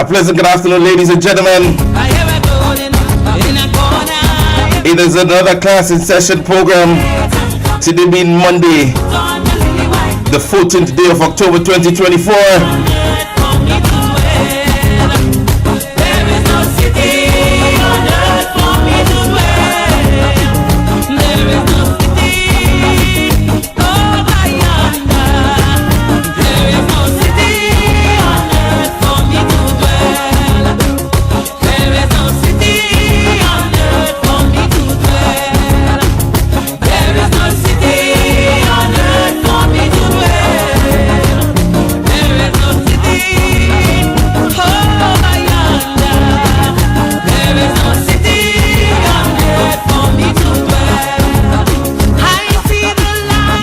A pleasant good afternoon, ladies and gentlemen. It is another class in session program. Today being Monday, the 14th day of October 2024.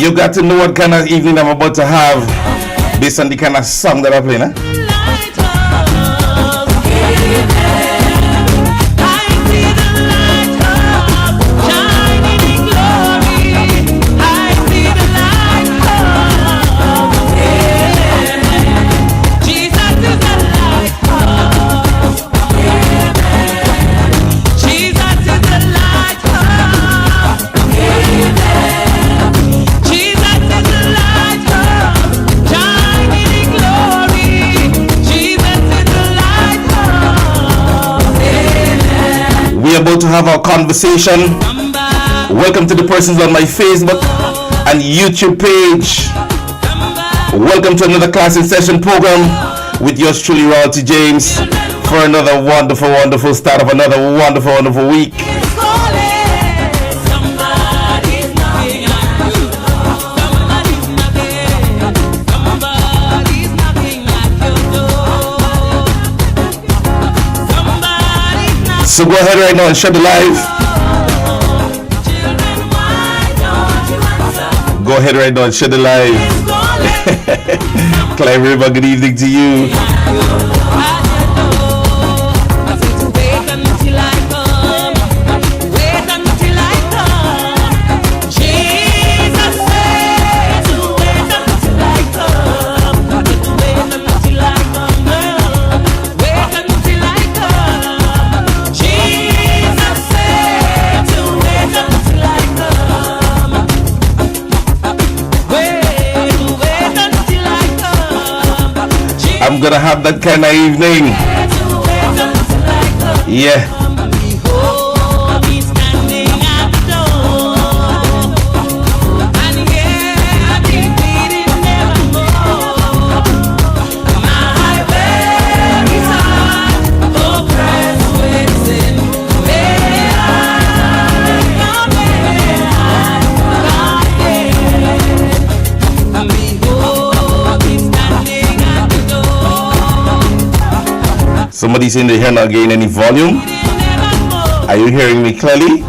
You got to know what kind of evening I'm about to have based on the kind of song that I'm playing, huh? We're about to have our conversation. Welcome to the persons on my Facebook and YouTube page. Welcome to another class in session program with yours truly, Royalty James, for another wonderful start of another wonderful week. So go ahead right now and share the live. Go ahead right now and share the live. Clive River, good evening to you. I'm gonna have that kind of evening. Yeah. Somebody's saying they're not getting any volume. Are you hearing me clearly?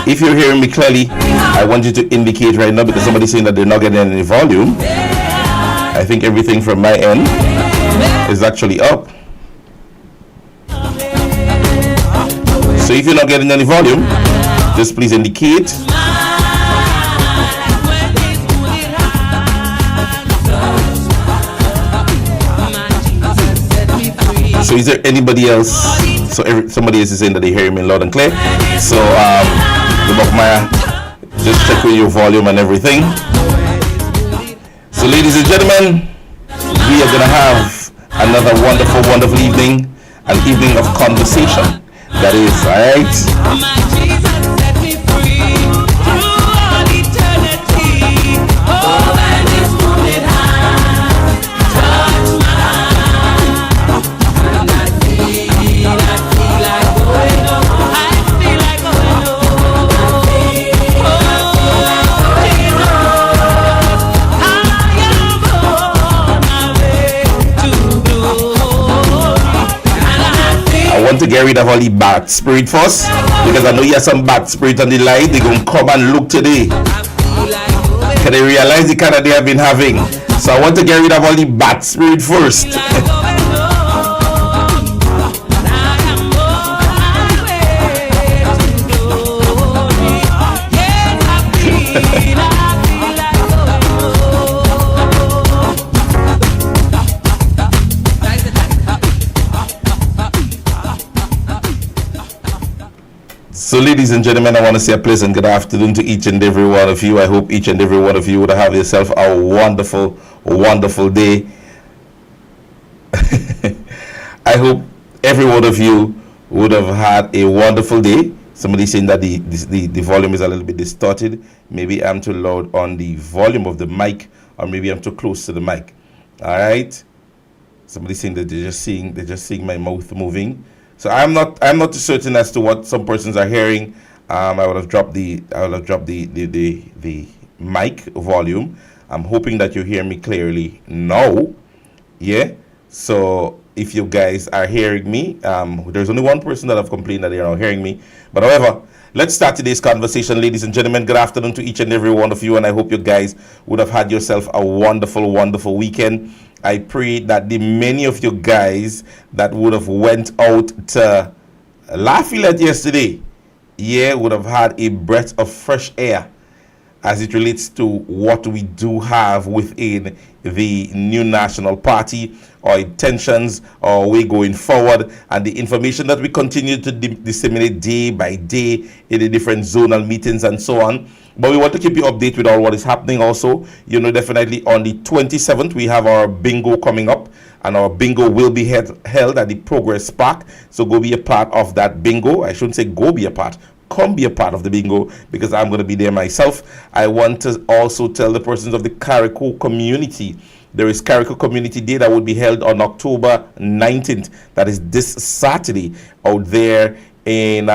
If you're hearing me clearly, I want you to indicate right now, because somebody's saying that they're not getting any volume. I think everything from my end is actually up. So if you're not getting any volume, just please indicate. So is there anybody else? So somebody else is saying that they hear me loud and clear. So just check with your volume and everything. So ladies and gentlemen, we are gonna have another wonderful evening, an evening of conversation. That is, alright. I want to get rid of all the bad spirit first, because I know you have some bad spirit on the line. They're going to come and look today. Can they realize the kind of day I've been having? So I want to get rid of all the bad spirit first. So, ladies and gentlemen, I want to say a pleasant good afternoon to each and every one of you. I hope each and every one of you would have yourself a wonderful, wonderful day. I hope every one of you would have had a wonderful day. Somebody saying that the volume is a little bit distorted. Maybe I'm too loud on the volume of the mic, or maybe I'm too close to the mic. All right. Somebody saying that they're just seeing my mouth moving. So I'm not certain as to what some persons are hearing. I would have dropped the mic volume. I'm hoping that you hear me clearly now. Yeah. So if you guys are hearing me, there's only one person that have complained that they're not hearing me. But however, let's start today's conversation, ladies and gentlemen. Good afternoon to each and every one of you, and I hope you guys would have had yourself a wonderful, wonderful weekend. I pray that the many of you guys that would have went out to Lafayette yesterday, would have had a breath of fresh air as it relates to what we do have within the new national party, our intentions, our way going forward, and the information that we continue to disseminate day by day in the different zonal meetings and so on. But we want to keep you updated with all what is happening also. You know, definitely on the 27th, we have our bingo coming up, and our bingo will be held at the Progress Park. So go be a part of that bingo. I shouldn't say go be a part. Come be a part of the bingo, because I'm going to be there myself. I want to also tell the persons of the Carrico community. There is Carrico Community Day that will be held on October 19th. That is this Saturday out there in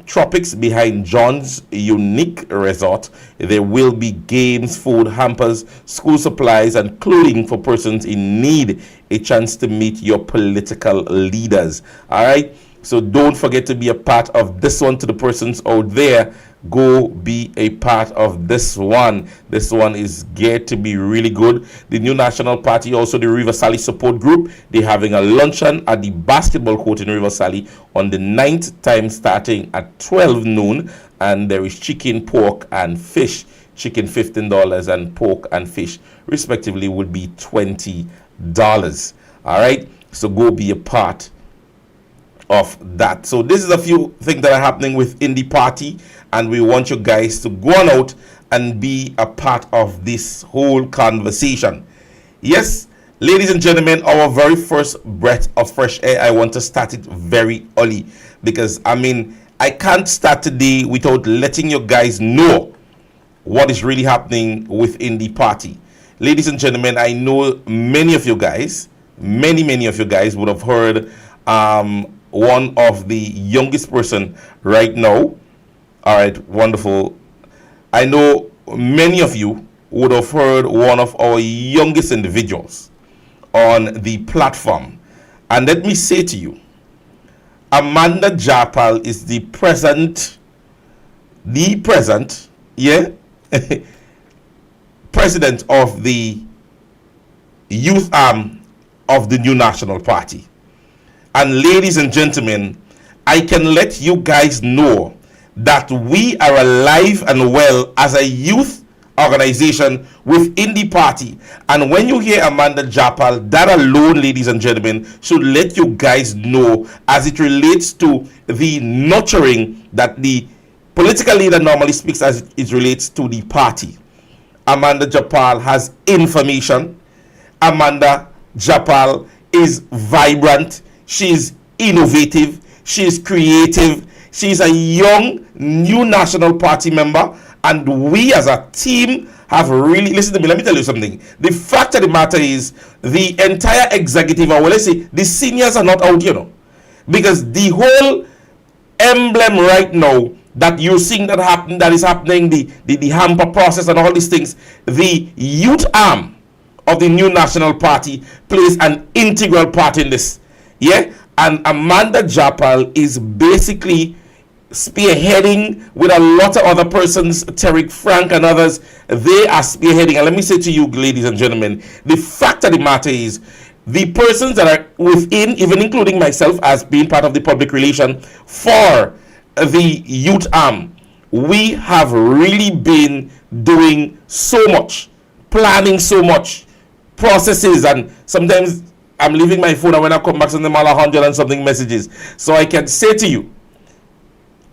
Tropics behind John's Unique Resort. There will be games, food, hampers, school supplies, and clothing for persons in need. A chance to meet your political leaders. All right. So don't forget to be a part of this one. To the persons out there, go be a part of this one. This one is geared to be really good. The New National Party, also the River Sally Support Group, they're having a luncheon at the basketball court in River Sally on the 9th, time starting at 12 noon. And there is chicken, pork, and fish. Chicken $15 and pork and fish respectively would be $20. All right, so go be a part of that. So this is a few things that are happening within the party, and we want you guys to go on out and be a part of this whole conversation. Yes, ladies and gentlemen, our very first breath of fresh air, I want to start it very early, because I can't start today without letting you guys know what is really happening within the party. Ladies and gentlemen, I know many of you guys would have heard one of the youngest person right now. All right, wonderful. I know many of you would have heard one of our youngest individuals on the platform. And let me say to you, Amanda Japal is the present, president of the youth arm of the New National Party. And ladies and gentlemen, I can let you guys know that we are alive and well as a youth organization within the party. And when you hear Amanda Japal, that alone, ladies and gentlemen, should let you guys know as it relates to the nurturing that the political leader normally speaks as it relates to the party. Amanda Japal has information. Amanda Japal is vibrant. She's innovative. She's creative. She's a young new National Party member. And we as a team have really, listen to me, let me tell you something. The fact of the matter is the entire executive, or let's say the seniors are not out, because the whole emblem right now that you're seeing that is happening, the hamper process and all these things, the youth arm of the New National Party plays an integral part in this. Yeah, and Amanda Japal is basically spearheading with a lot of other persons, Tarek Frank and others. They are spearheading. And let me say to you, ladies and gentlemen, the fact of the matter is the persons that are within, even including myself as being part of the public relation for the youth arm, we have really been doing so much, planning so much, processes, and sometimes I'm leaving my phone, and when I come back, send them all 100 and something messages. So I can say to you,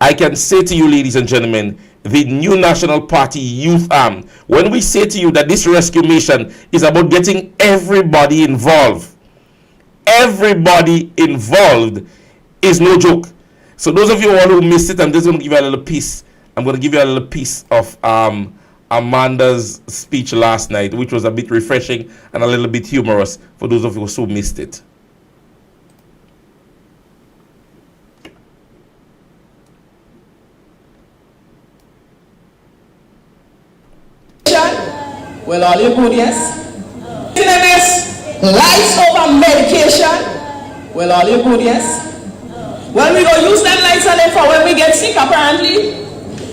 I can say to you, ladies and gentlemen, the new National Party Youth Arm, when we say to you that this rescue mission is about getting everybody involved is no joke. So those of you all who missed it, I'm just going to give you a little piece. I'm going to give you a little piece of Amanda's speech last night, which was a bit refreshing and a little bit humorous for those of you who missed it. Well, all you good, yes? Lights over medication. Well, all you good, yes? Well, we go use them lights on it for when we get sick, apparently.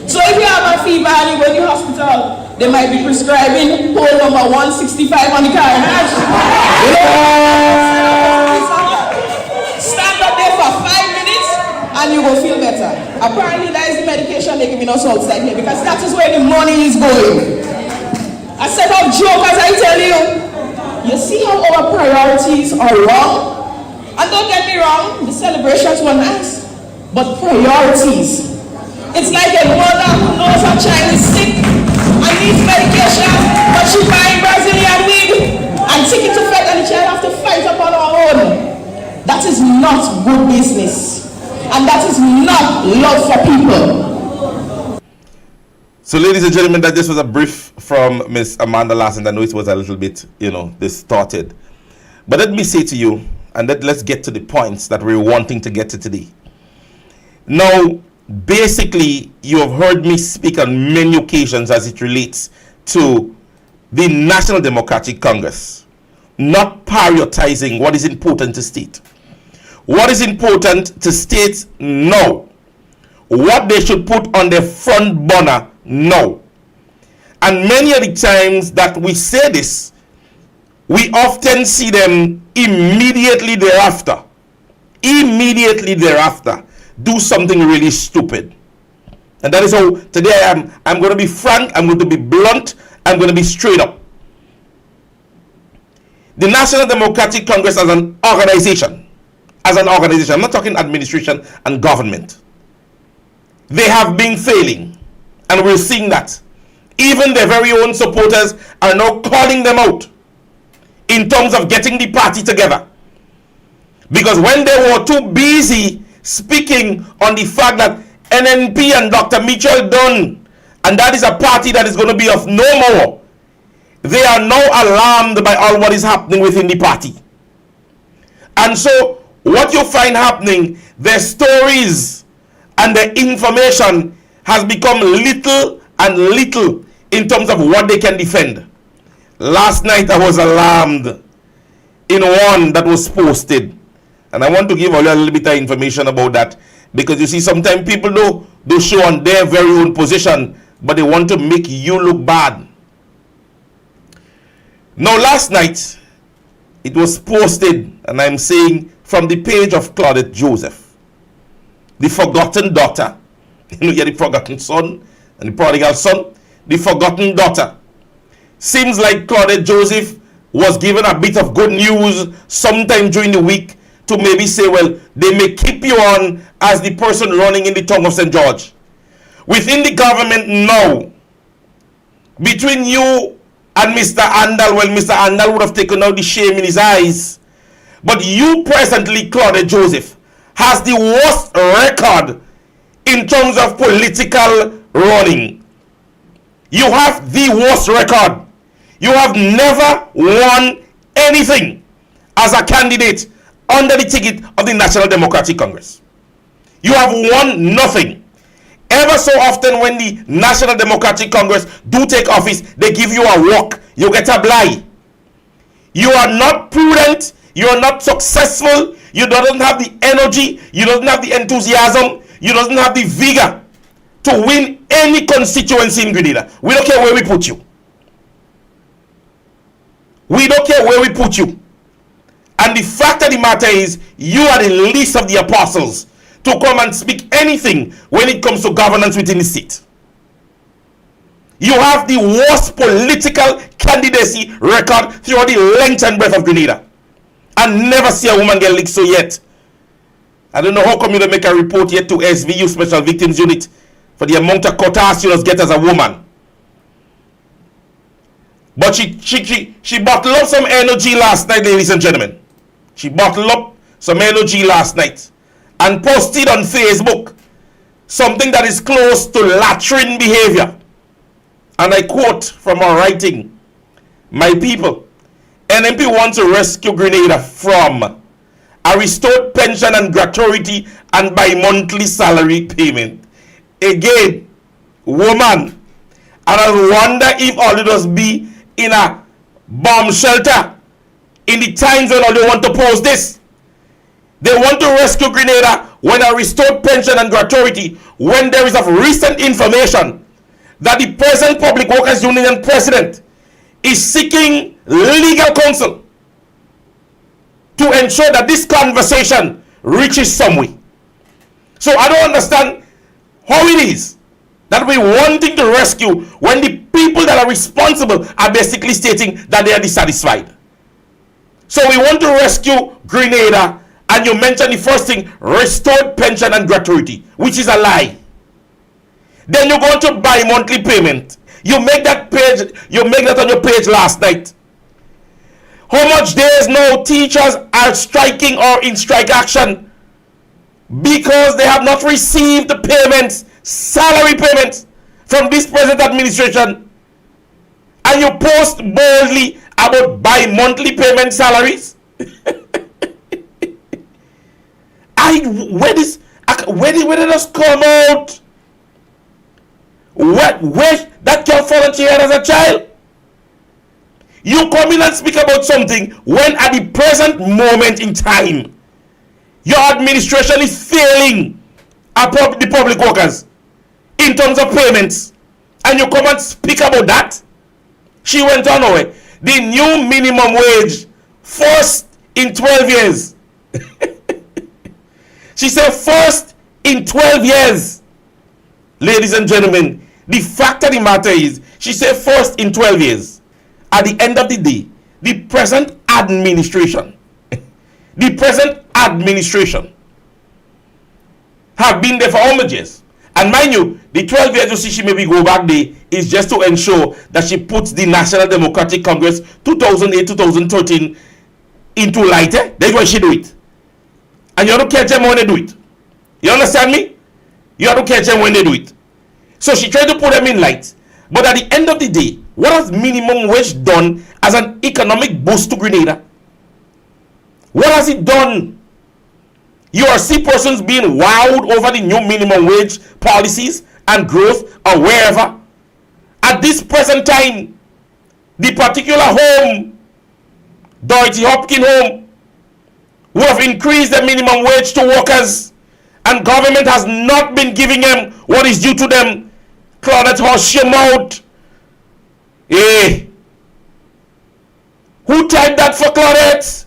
So if you have a fever and you go to the hospital, they might be prescribing pole number 165 on the car. Stand up there for 5 minutes and you will feel better. Apparently that is the medication they're giving us outside here because that is where the money is going. A set of jokers, I tell you. You see how our priorities are wrong? And don't get me wrong, the celebrations were nice, but priorities. It's like a mother who knows her child is sick and needs medication, but she's buying Brazilian weed and taking to vet and the child have to fight up on her own. That is not good business. And that is not love for people. So, ladies and gentlemen, that just was a brief from Miss Amanda Larson. I know it was a little bit, distorted. But let me say to you, and let's get to the points that we're wanting to get to today. Now, basically, you have heard me speak on many occasions as it relates to the National Democratic Congress not prioritizing what is important to state. What is important to state? No. What they should put on their front burner? No. And many of the times that we say this, we often see them immediately thereafter do something really stupid. And that is how today I am. I'm going to be frank, I'm going to be blunt, I'm going to be straight up. The National Democratic Congress as an organization, I'm not talking administration and government, they have been failing, and we're seeing that. Even their very own supporters are now calling them out in terms of getting the party together. Because when they were too busy speaking on the fact that NNP and Dr. Mitchell done, and that is a party that is going to be of no more, they are now alarmed by all what is happening within the party. And so what you find happening, their stories and their information has become little and little in terms of what they can defend. Last night I was alarmed in one that was posted, and I want to give a little bit of information about that, because you see sometimes people do show on their very own position, but they want to make you look bad. Now last night it was posted, and I'm saying from the page of Claudette Joseph, the forgotten daughter. You're the forgotten son and the prodigal son, the forgotten daughter. Seems like Claudette Joseph was given a bit of good news sometime during the week to maybe say, well, they may keep you on as the person running in the tongue of St. George. Within the government now, between you and Mr. Andal, well, Mr. Andal would have taken out the shame in his eyes. But you presently, Claudette Joseph, has the worst record in terms of political running. You have the worst record. You have never won anything as a candidate under the ticket of the National Democratic Congress. You have won nothing. Ever so often when the National Democratic Congress do take office, they give you a walk. You get a blight. You are not prudent. You are not successful. You don't have the energy. You don't have the enthusiasm. You don't have the vigor to win any constituency in Grenada. We don't care where we put you. We don't care where we put you. And the fact of the matter is, you are the least of the apostles to come and speak anything when it comes to governance within the state. You have the worst political candidacy record throughout the length and breadth of Grenada. And never see a woman get licked so yet. I don't know how come you don't make a report yet to SVU Special Victims Unit for the amount of quotas you must get as a woman. But she bottled up some energy last night, ladies and gentlemen. She bottled up some energy last night and posted on Facebook something that is close to latrine behavior. And I quote from her writing, "My people, NMP wants to rescue Grenada from a restored pension and gratuity and bi-monthly salary payment." Again, woman, and I wonder if all it does be in a bomb shelter in the times when all they want to post this. They want to rescue Grenada when a restored pension and gratuity, when there is of recent information that the present Public Workers Union president is seeking legal counsel to ensure that this conversation reaches somewhere. So I don't understand how it is that we're wanting to rescue when the people that are responsible are basically stating that they are dissatisfied. So we want to rescue Grenada, and you mentioned the first thing, restored pension and gratuity, which is a lie. Then you go to bi-monthly payment. You make that on your page last night. How much days now teachers are striking or in strike action because they have not received the payments, salary payments from this present administration, and you post boldly about bi-monthly payment salaries? Where did this come out? Where that can fall into your head as a child? You come in and speak about something when at the present moment in time your administration is failing the public workers in terms of payments, and you come and speak about that? She went on away. The new minimum wage, first in 12 years. She said first in 12 years. Ladies and gentlemen, the fact of the matter is, she said first in 12 years. At the end of the day, the present administration have been there for how much years? And mind you, the 12 years you see she maybe go back there is just to ensure that she puts the National Democratic Congress 2008-2013 into light. That's why she do it. And you don't catch them when they do it. You understand me? You don't catch them when they do it. So she tried to put them in light. But at the end of the day, what has minimum wage done as an economic boost to Grenada? What has it done? You are see persons being wowed over the new minimum wage policies and growth or wherever. At this present time, the particular home, Dorothy Hopkins home, who have increased the minimum wage to workers, and government has not been giving them what is due to them. Claudette, hush your mouth. Hey. Who typed that for Claudette?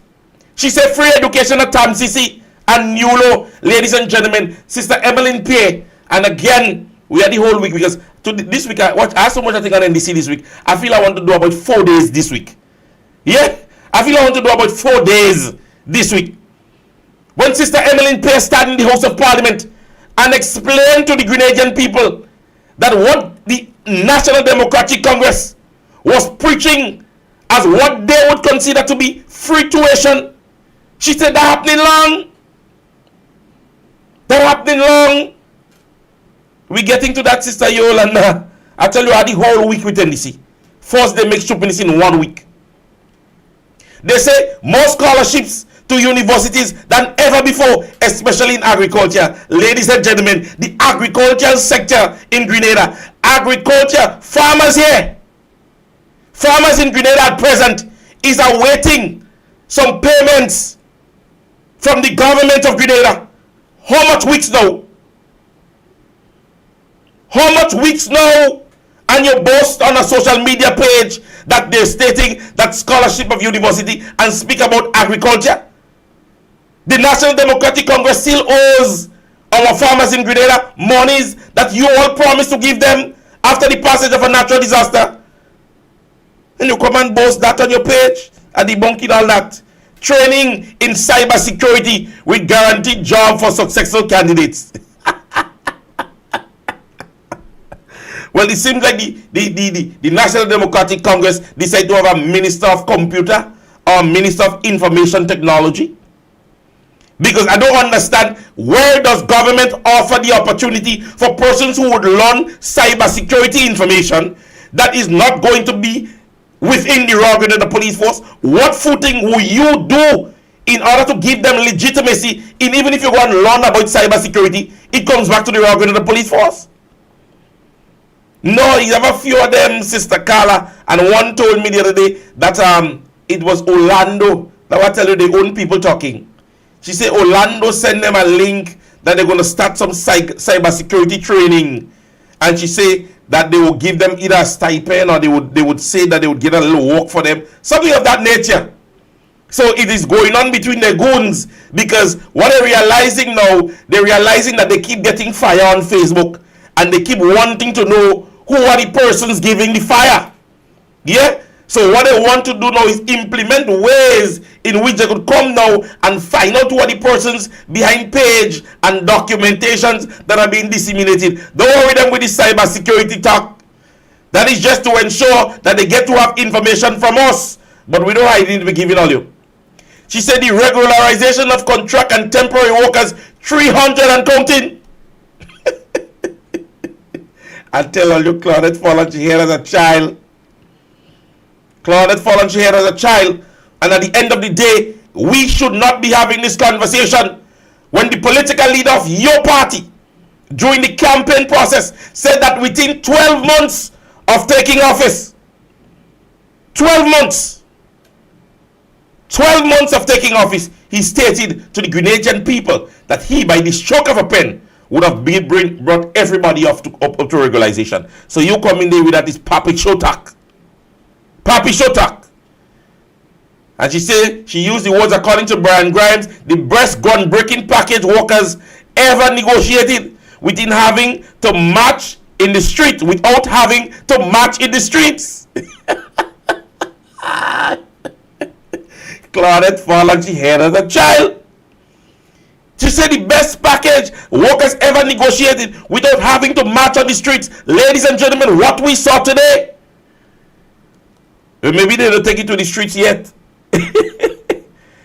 She said free education at TAMCC and NULO. Ladies and gentlemen, Sister Emmeline Pierre. And again, we had the whole week because this week I have so much I think on NDC this week. I feel I want to do about 4 days this week. Yeah? I feel I want to do about 4 days this week. When Sister Emmeline Pierre stand in the House of Parliament and explain to the Grenadian people that what the National Democratic Congress was preaching as what they would consider to be free tuition, she said that happening long. That happening long. We getting to that, Sister Yolanda. I tell you, I had the whole week with NDC. First, they make stupidness in 1 week. They say more scholarships to universities than ever before, especially in agriculture. Ladies and gentlemen, the agricultural sector in Grenada, agriculture, farmers here, farmers in Grenada at present is awaiting some payments from the government of Grenada. How much weeks now? How much weeks now? And you boast on a social media page that they're stating that scholarship of university and speak about agriculture. The National Democratic Congress still owes our farmers in Grenada monies that you all promised to give them after the passage of a natural disaster. And you come and boast that on your page and debunking all that. training in cybersecurity with guaranteed job for successful candidates. Well, it seems like the National Democratic Congress decided to have a Minister of Computer or Minister of Information Technology. Because I don't understand, where does government offer the opportunity for persons who would learn cybersecurity information that is not going to be within the Royal Grenada Police Force? What footing will you do in order to give them legitimacy in, even if you go and learn about cybersecurity, it comes back to the Royal Grenada Police Force? No, you have a few of them, Sister Carla, and one told me the other day that it was Orlando. Now I tell you, the own people talking. She said Orlando sent them a link that they're going to start some cybersecurity training, and she said that they will give them either a stipend or they would say that they would get a little work for them, something of that nature. So it is going on between the goons, because what they're realizing now, they're realizing that they keep getting fire on Facebook, and they keep wanting to know who are the persons giving the fire. Yeah? So what they want to do now is implement ways in which they could come now and find out who are the persons behind page and documentations that are being disseminated. Don't worry them with the cyber security talk. That is just to ensure that they get to have information from us. But we don't hide it, we're giving all you. She said the regularization of contract and temporary workers, 300 and counting. I tell all you, Claudette fallen she here as a child. Claudette fallen she here as a child. And at the end of the day, we should not be having this conversation when the political leader of your party during the campaign process said that within 12 months of taking office, 12 months of taking office, he stated to the Grenadian people that he, by the stroke of a pen, would have brought everybody up to regularization. So you come in there with that is Papi Shotak. Papi Shotak. And she said, she used the words according to Brian Grimes, the best gun breaking package workers ever negotiated within having to march in the street, without having to march in the streets. Claudette Fallen, she had as a child. She said the best package workers ever negotiated without having to march on the streets. Ladies and gentlemen, what we saw today. Maybe they don't take it to the streets yet.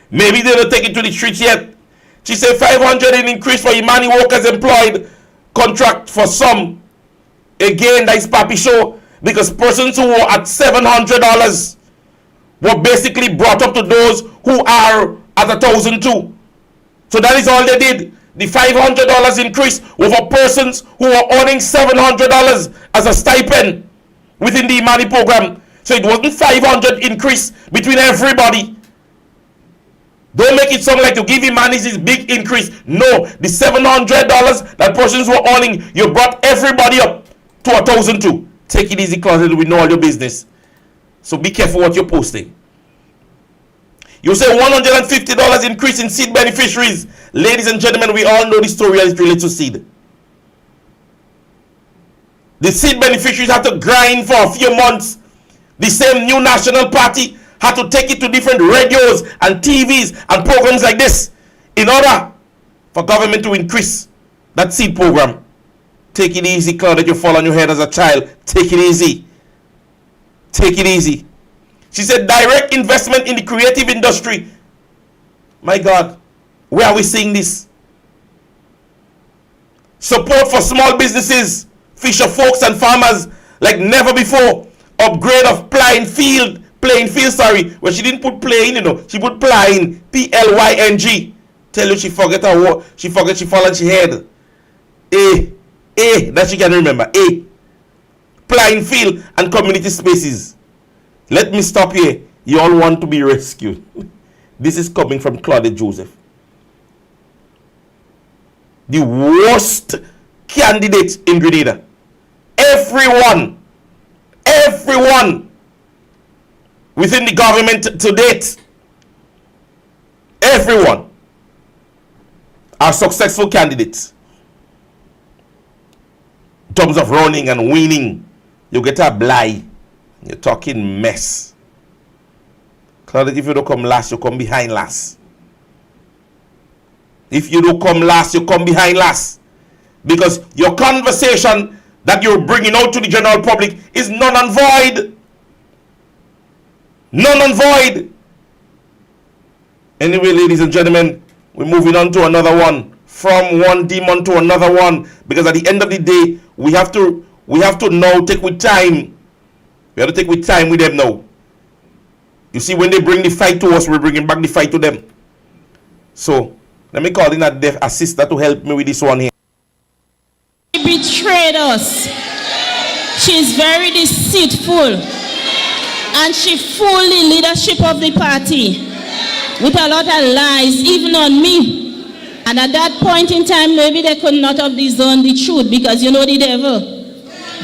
Maybe they don't take it to the streets yet. She said 500 in increase for Imani workers employed contract for some. Again, that is Papi Show, because persons who were at $700 were basically brought up to those who are at 1,002. So that is all they did. The $500 increase were for persons who were earning $700 as a stipend within the Imani program. So it wasn't 500 increase between everybody. Don't make it sound like to give Imanis this big increase. No, the $700 that persons were earning, you brought everybody up to 1,002. Take it easy, Claudette. We know all your business. So be careful what you're posting. You say $150 increase in seed beneficiaries. Ladies and gentlemen, we all know the story as it relates to seed. The seed beneficiaries had to grind for a few months. The same new national party had to take it to different radios and TVs and programs like this in order for government to increase that seed program. Take it easy, Claudette. You fall on your head as a child. Take it easy. Take it easy. She said direct investment in the creative industry. My God, where are we seeing this? Support for small businesses, fisher folks and farmers like never before. Upgrade of playing field, where she didn't put playing, she put plying, P-L-Y-N-G. Tell you she forget her word, she fall on she head. That she can remember. Plying field and community spaces. Let me stop here. You all want to be rescued. This is coming from Claudette Joseph. The worst candidates in Grenada. Everyone within the government to date, everyone are successful candidates. In terms of running and winning, you get a blind. You're talking mess. So that if you don't come last, you come behind last. If you don't come last, you come behind last. Because your conversation that you're bringing out to the general public is none and void. None and void. Anyway, ladies and gentlemen, we're moving on to another one. From one demon to another one. Because at the end of the day, we have to now take with time. We have to take with time with them now. You see, when they bring the fight to us, we're bringing back the fight to them. So, let me call in a deaf assistant to help me with this one here. She betrayed us. She's very deceitful. And she fooled the leadership of the party with a lot of lies, even on me. And at that point in time, maybe they could not have discerned the truth, because you know the devil.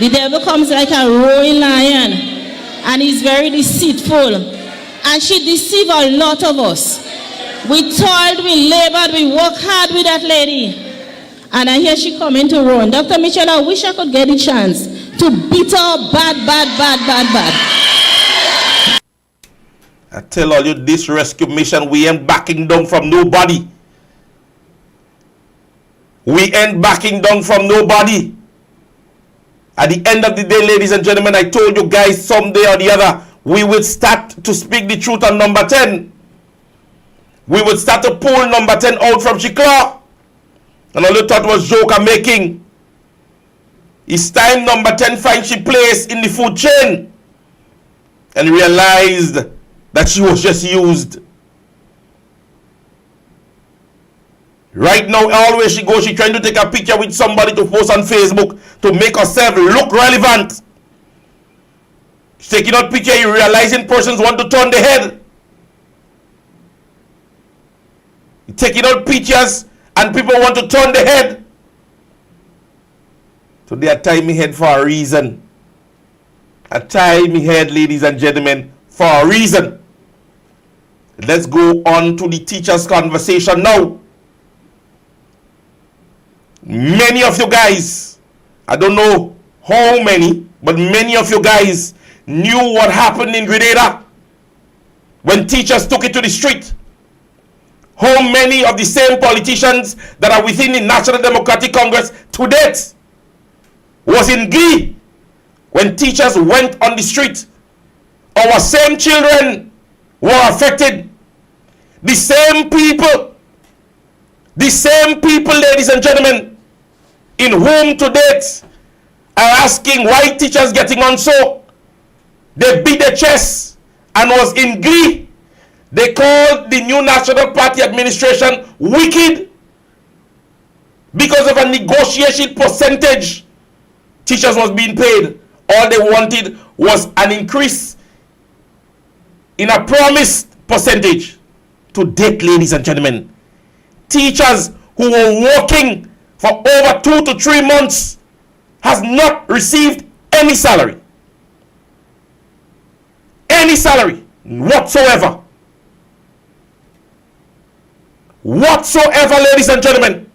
The devil comes like a roaring lion, and he's very deceitful. And she deceived a lot of us. We toiled, we labored, we worked hard with that lady. And I hear she coming to run. Dr. Mitchell, I wish I could get a chance to beat her bad. I tell all you, this rescue mission, we ain't backing down from nobody. We ain't backing down from nobody. At the end of the day, ladies and gentlemen, I told you guys someday or the other, we will start to speak the truth on number 10. We would start to pull number 10 out from Chiclaw. And all you thought was joke I'm making. It's time number 10 finds she place in the food chain. And realized that she was just used. Right now, always she goes, she trying to take a picture with somebody to post on Facebook to make herself look relevant. She's taking out picture, you realizing persons want to turn their head. You're taking out pictures and people want to turn their head. So they are tying me head for a reason. I tie me head, ladies and gentlemen, for a reason. Let's go on to the teacher's conversation now. Many of you guys, I don't know how many, but many of you guys knew what happened in Grenada when teachers took it to the street. How many of the same politicians that are within the National Democratic Congress to date was in glee when teachers went on the street? Our same children were affected. The same people, ladies and gentlemen, in whom to date are asking why teachers getting on so. They beat their chest and was in glee. They called the new National Party administration wicked because of a negotiation percentage teachers was being paid. All they wanted was an increase in a promised percentage. To date, ladies and gentlemen, teachers who were working for over 2 to 3 months has not received any salary. Any salary whatsoever. Whatsoever, ladies and gentlemen.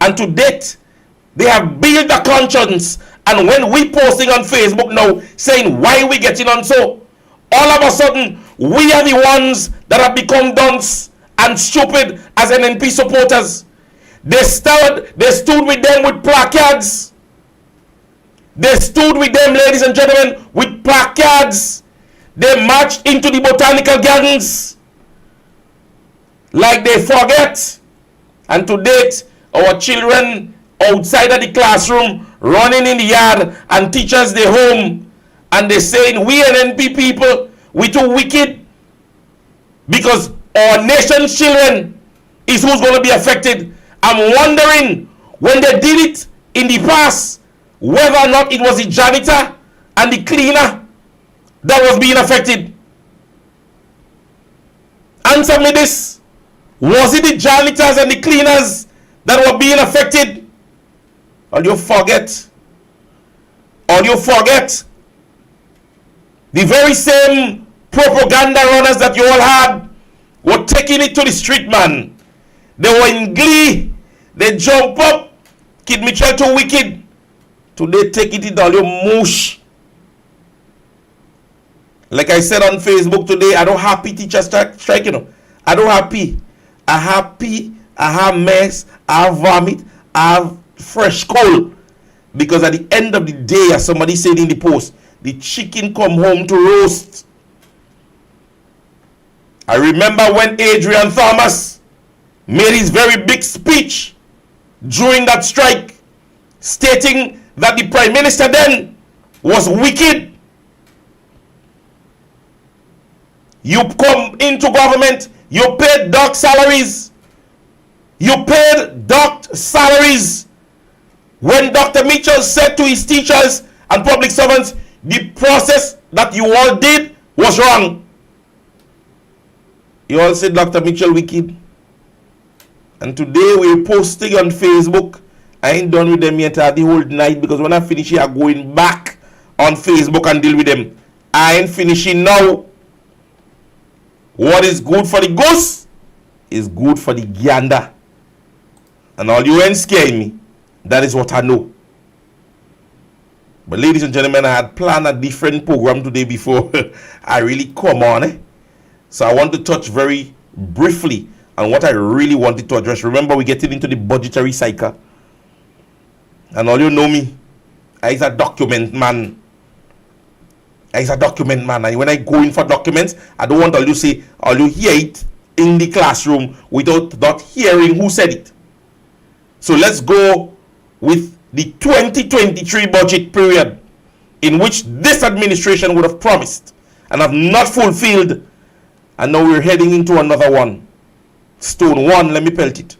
And to date, they have built a conscience. And when we posting on Facebook now saying why we getting on so, all of a sudden we are the ones that have become dunce and stupid as NNP supporters. They stood with them with placards. They stood with them, ladies and gentlemen, with placards. They marched into the botanical gardens like they forget. And to date, our children outside of the classroom running in the yard, and teachers they home, and they saying we NNP people, we too wicked, because our nation's children is who's going to be affected. I'm wondering, when they did it in the past, whether or not it was the janitor and the cleaner that was being affected. Answer me this. Was it the janitors and the cleaners that were being affected? Or you forget? Or you forget the very same propaganda runners that you all had were taking it to the street, man. They were in glee. They jump up. Kid Mitchell too wicked. Today take it all your mush. Like I said on Facebook today, I don't happy teachers strike, you know. I don't happy. I happy, I have mess, I have vomit, I have fresh cold. Because at the end of the day, as somebody said in the post, the chicken come home to roast. I remember when Adrian Thomas made his very big speech during that strike, stating that the Prime Minister then was wicked. You come into government, you paid docked salaries. You paid docked salaries. When Dr. Mitchell said to his teachers and public servants, the process that you all did was wrong. You all said Dr. Mitchell wicked. And today we're posting on Facebook. I ain't done with them yet the whole night, because when I finish here, I'm going back on Facebook and deal with them. I ain't finishing now. What is good for the goose is good for the gander. And all you ain't scaring me. That is what I know. But ladies and gentlemen, I had planned a different program today before I really come on. So I want to touch very briefly on what I really wanted to address. Remember, we're getting into the budgetary cycle. And all you know me, I'm a document man. I'm a document man. And when I go in for documents, I don't want all you say, all you hear it in the classroom without not hearing who said it. So let's go with the 2023 budget period, in which this administration would have promised and have not fulfilled. And now we're heading into another one. Stone one, let me pelt it.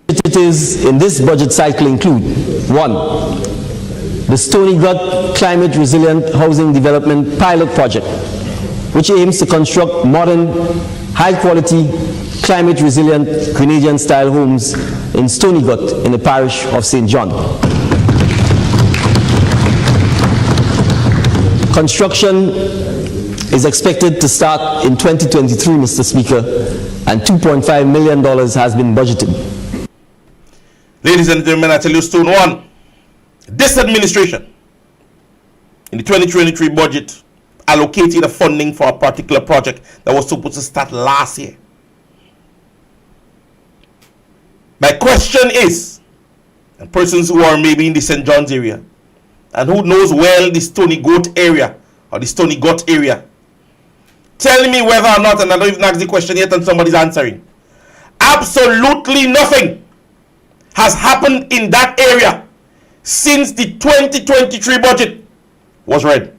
Initiatives in this budget cycle include: 1. The Stony Gut Climate Resilient Housing Development Pilot Project, which aims to construct modern, high-quality, climate-resilient Grenadian-style homes in Stony Gut in the parish of St. John. Construction is expected to start in 2023, Mr. Speaker, and $2.5 million has been budgeted. Ladies and gentlemen, I tell you, Stone one, this administration in the 2023 budget allocated a funding for a particular project that was supposed to start last year. My question is, and persons who are maybe in the St. John's area and who knows well the Stony Goat area or the Stony Gut area, tell me whether or not, and I don't even ask the question yet and somebody's answering, absolutely nothing has happened in that area since the 2023 budget was read.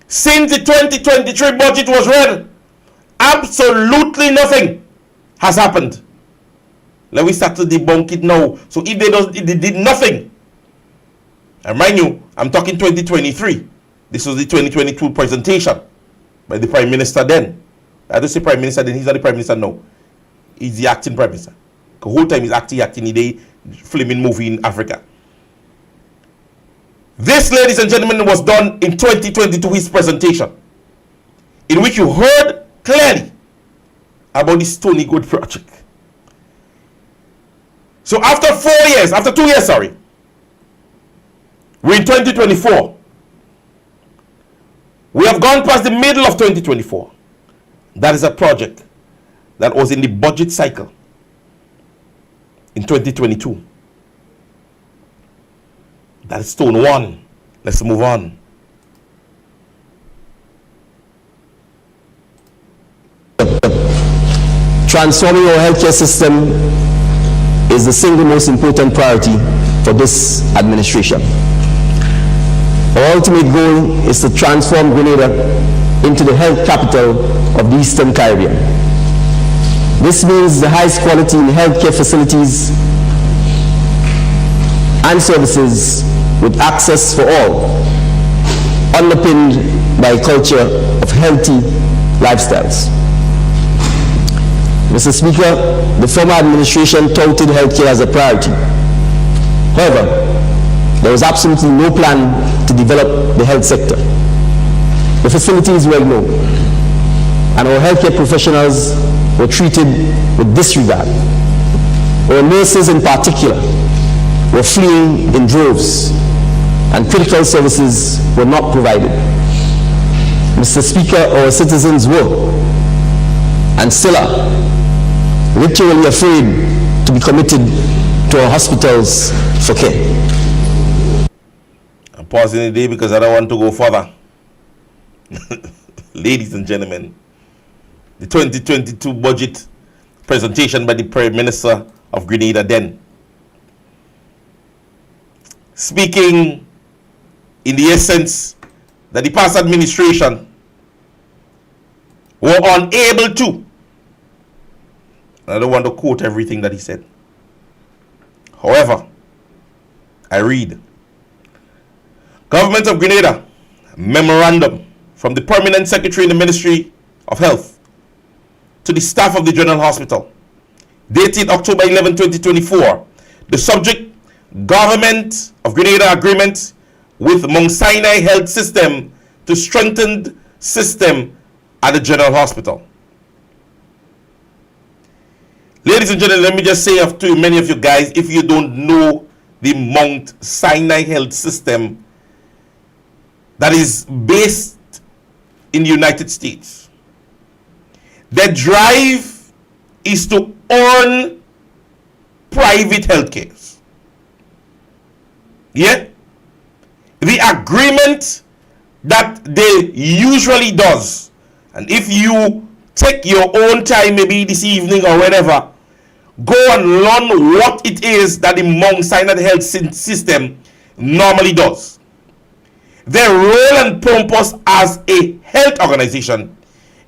Since the 2023 budget was read, absolutely nothing has happened. Let me start to debunk it now. So if they did nothing, and mind you, I'm talking 2023. This was the 2022 presentation by the Prime Minister then. I don't say Prime Minister then, he's not the Prime Minister now. He's the acting Prime Minister. The whole time he's acting in the filming movie in Africa. This, ladies and gentlemen, was done in 2022, his presentation, in which you heard clearly about the Stony Good project. So after 2 years, we're in 2024. We have gone past the middle of 2024. That is a project that was in the budget cycle in 2022. That is Stone one. Let's move on. Transforming our healthcare system is the single most important priority for this administration. Our ultimate goal is to transform Grenada into the health capital of the Eastern Caribbean. This means the highest quality in healthcare facilities and services with access for all, underpinned by a culture of healthy lifestyles. Mr. Speaker, the former administration touted healthcare as a priority. However, there was absolutely no plan to develop the health sector. The facilities were ignored, and our healthcare professionals were treated with disregard. Our nurses in particular were fleeing in droves, and critical services were not provided. Mr. Speaker, our citizens were, and still are, literally afraid to be committed to our hospitals for care. I'm pausing the day because I don't want to go further. Ladies and gentlemen, the 2022 budget presentation by the Prime Minister of Grenada then, speaking in the essence that the past administration were unable to. I don't want to quote everything that he said. However, I read, Government of Grenada, memorandum from the Permanent Secretary in the Ministry of Health to the staff of the General Hospital, dated October 11, 2024. The subject, Government of Grenada agreement with Mount Sinai Health System to strengthen system at the General Hospital. Ladies and gentlemen, let me just say to many of you guys, if you don't know the Mount Sinai Health System that is based in the United States, their drive is to own private healthcare. Yeah? The agreement that they usually does, and if you take your own time, maybe this evening or whenever, go and learn what it is that the Mount Sinai Health System normally does. Their role and purpose as a health organization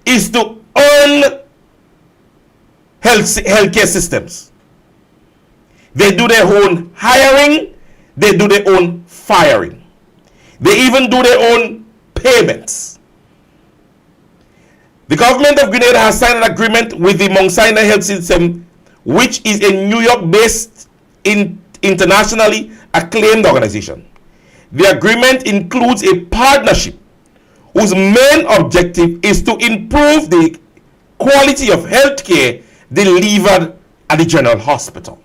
is to own healthcare systems. They do their own hiring, they do their own firing. They even do their own payments. The government of Grenada has signed an agreement with the Mount Sinai Health System, which is a New York-based, internationally acclaimed organization. The agreement includes a partnership whose main objective is to improve the quality of healthcare delivered at the General Hospital.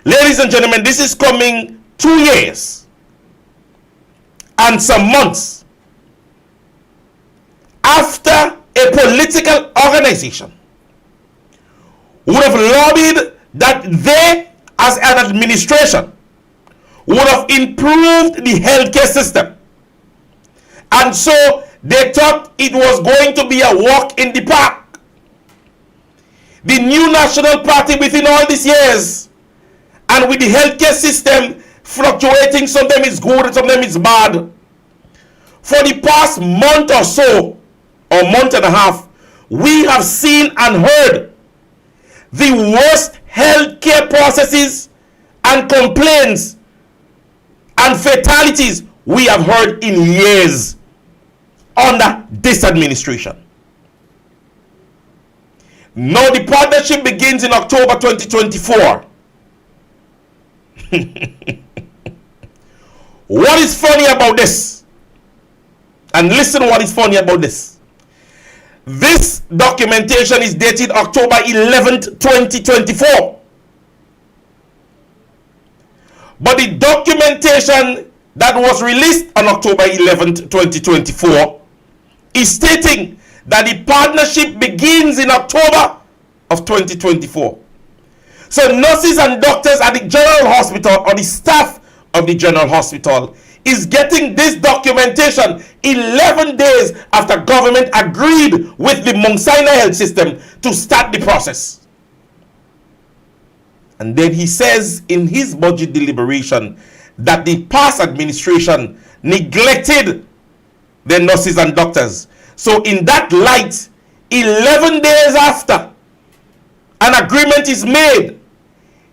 Ladies and gentlemen, this is coming 2 years and some months after a political organization would have lobbied that they, as an administration, would have improved the healthcare system. And so they thought it was going to be a walk in the park. The new national party within all these years, and with the healthcare system fluctuating, sometimes it's good, sometimes it's bad. For the past month or so, or month and a half, we have seen and heard the worst healthcare processes and complaints and fatalities we have heard in years under this administration. Now the partnership begins in October 2024. What is funny about this? And listen what is funny about this. This documentation is dated October 11th, 2024. But the documentation that was released on October 11th, 2024 is stating that the partnership begins in October of 2024. So nurses and doctors at the General Hospital, or the staff of the General Hospital, is getting this documentation 11 days after government agreed with the Mount Sinai Health System to start the process. And then he says in his budget deliberation that the past administration neglected the nurses and doctors. So in that light, 11 days after an agreement is made,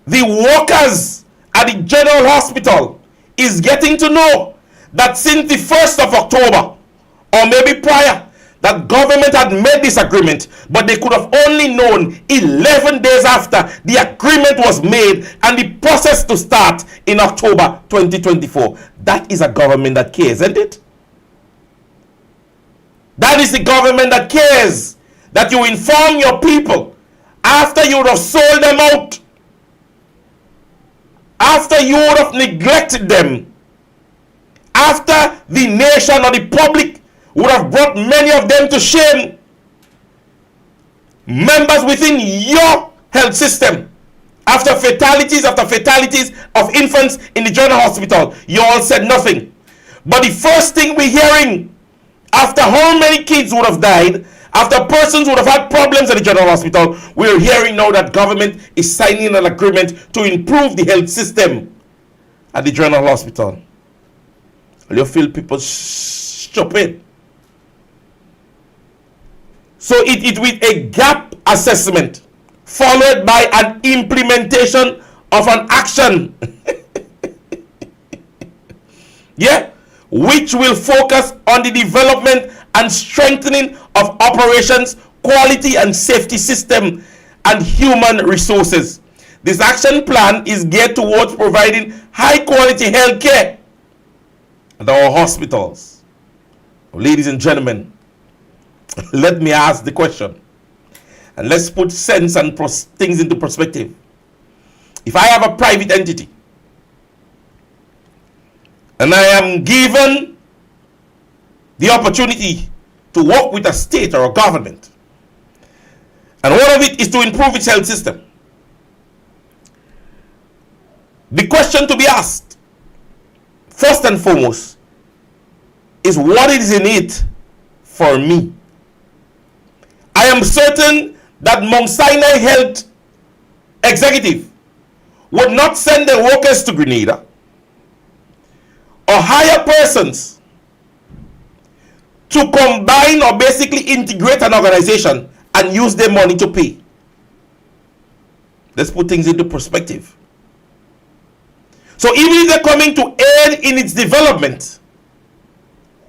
the workers at the General Hospital is getting to know that since the 1st of October, or maybe prior, that government had made this agreement, but they could have only known 11 days after the agreement was made and the process to start in October 2024. That is a government that cares, isn't it? That is the government that cares, that you inform your people after you would have sold them out after you would have neglected them, after the nation or the public would have brought many of them to shame, members within your health system, after fatalities of infants in the general hospital, you all said nothing. But the first thing we're hearing, after how many kids would have died, after persons would have had problems at the general hospital, we're hearing now that government is signing an agreement to improve the health system at the general hospital. You feel people stupid. So it with a gap assessment followed by an implementation of an action yeah, which will focus on the development and strengthening of operations, quality and safety system and human resources. This action plan is geared towards providing high quality health care at our hospitals. Ladies and gentlemen, let me ask the question, and let's put sense and things into perspective. If I have a private entity and I am given the opportunity to work with a state or a government, and one of it is to improve its health system, the question to be asked, first and foremost, is what is in it for me? I am certain that Mount Sinai Health Executive would not send their workers to Grenada or hire persons to combine or basically integrate an organization and use their money to pay. Let's put things into perspective. So even if they're coming to aid in its development,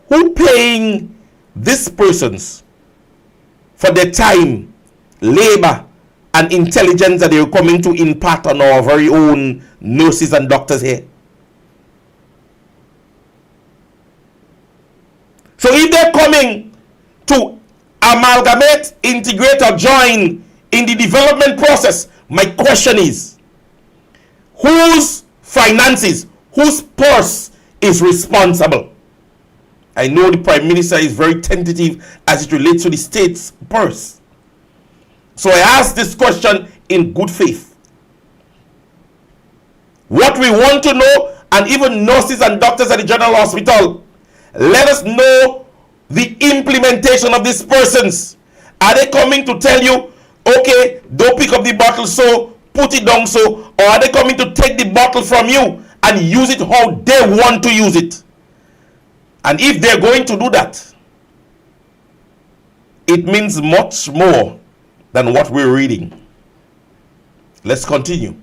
who paying these persons for their time, labor, and intelligence that they're coming to impart on our very own nurses and doctors here? So if they're coming to amalgamate, integrate, or join in the development process, my question is, whose finances, whose purse is responsible? I know the Prime Minister is very tentative as it relates to the state's purse. So I ask this question in good faith. What we want to know, and even nurses and doctors at the General Hospital, let us know the implementation of these persons. Are they coming to tell you, okay, don't pick up the bottle so, put it down so, or are they coming to take the bottle from you and use it how they want to use it? And if they're going to do that, it means much more than what we're reading. Let's continue.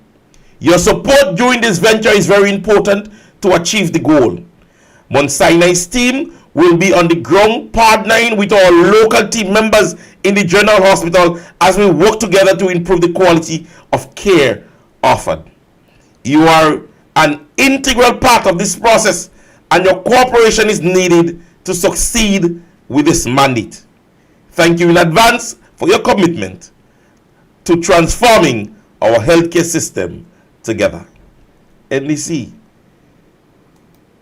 Your support during this venture is very important to achieve the goal. Mount Sinai's team will be on the ground partnering with our local team members in the General Hospital as we work together to improve the quality of care offered. You are an integral part of this process, and your cooperation is needed to succeed with this mandate. Thank you in advance for your commitment to transforming our healthcare system together. NDC,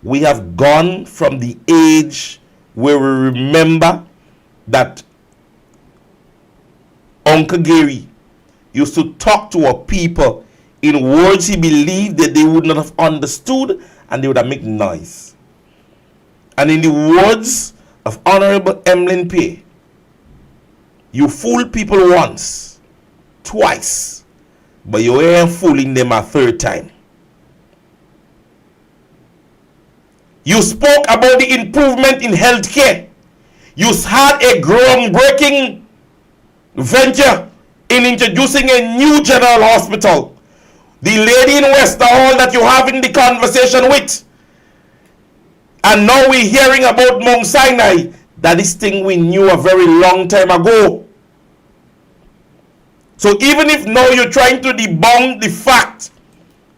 we have gone from the age where we remember that Uncle Gary used to talk to our people in words he believed that they would not have understood, and they would have made noise. And in the words of Honorable Emlyn Pay, you fool people once, twice, but you ain't fooling them a third time. You spoke about the improvement in healthcare. You had a groundbreaking venture in introducing a new general hospital. The lady in Wester Hall that you have in the conversation with. And now we're hearing about Mount Sinai. That is thing we knew a very long time ago. So even if now you're trying to debunk the fact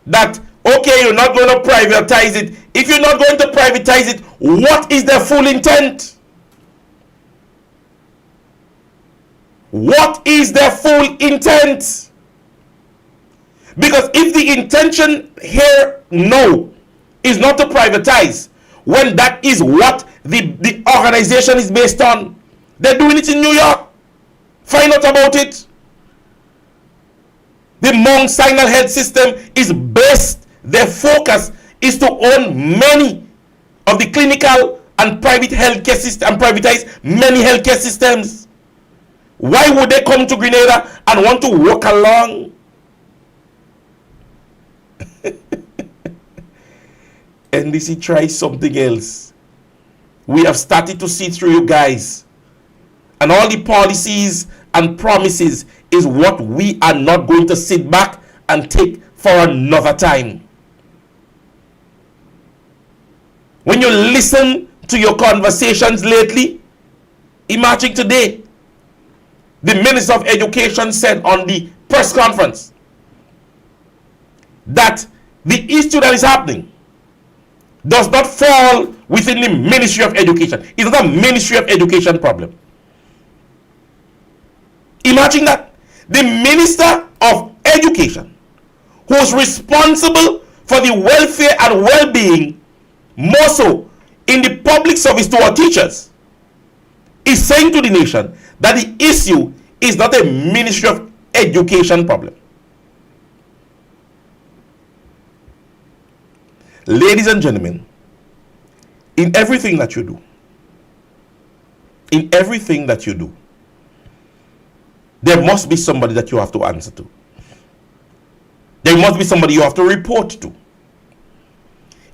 that, okay, you're not going to privatize it. If you're not going to privatize it, what is the full intent? What is the full intent? Because if the intention here now is not to privatize, when that is what the organization is based on, they're doing it in New York. Find out about it. The Mount Sinai health system is based, their focus is to own many of the clinical and private healthcare systems and privatize many healthcare systems. Why would they come to Grenada and want to walk along? NDC tries something else. We have started to see through you guys. And all the policies and promises is what we are not going to sit back and take for another time. When you listen to your conversations lately, imagine today, the Minister of Education said on the press conference that the issue that is happening does not fall within the Ministry of Education. It's not a Ministry of Education problem. Imagine that. The Minister of Education, who is responsible for the welfare and well-being, more so in the public service to our teachers, is saying to the nation that the issue is not a Ministry of Education problem. Ladies and gentlemen, in everything that you do, there must be somebody that you have to answer to. There must be somebody you have to report to.